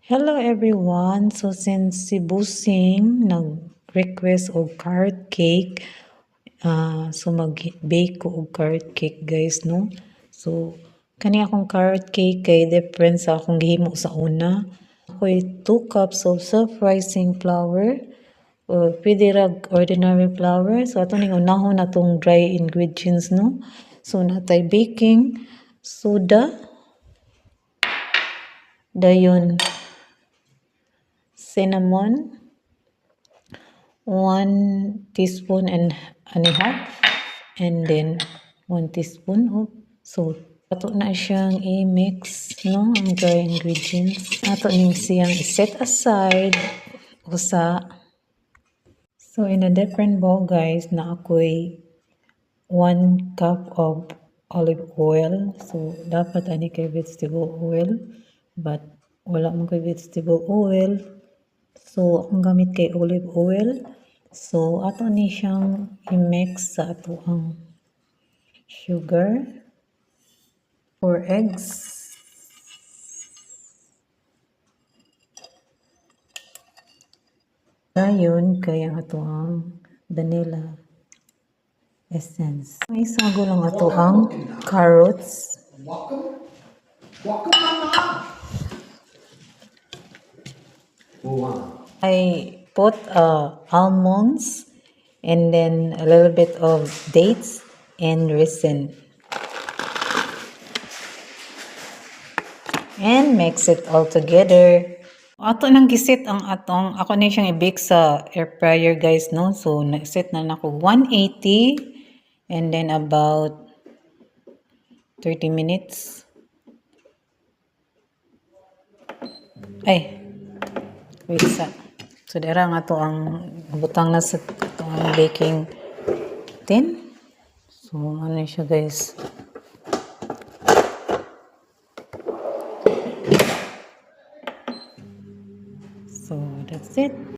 Hello everyone. So since si Busing nag-request og carrot cake, so mag-bake ko og carrot cake guys, no? So kani akong carrot cake kay different sa akong gihimo sa una. Ako'y 2 cups of self-rising flour or pwede rag ordinary flour. So ato ning unahon natong dry ingredients, no? So natay baking soda, dayon cinnamon, 1 teaspoon and a half, and then 1 teaspoon of salt. Ato na siyang i-mix, no, ang dry ingredients. Ato ning siyang set aside usa. So in a different bowl guys, na ako'y 1 cup of olive oil. So dapat ani kay vegetable oil, but wala man kay vegetable oil. So ang gamit kay olive oil. So ato ni siyang i-mix sa ato ang sugar, 4 eggs, dayon kay ang ato ang vanilla essence. May isago lang ato ang carrots. I put almonds and then a little bit of dates and raisin. And mix it all together. Ato nang giset ang atong, ako na siyang i-bake sa air fryer guys, no? So, nag-set na ako 180 and then about 30 minutes. Ay, wait sa. So, dira nga to ang butang na sa itong baking tin. So, ano siya guys. So, that's it.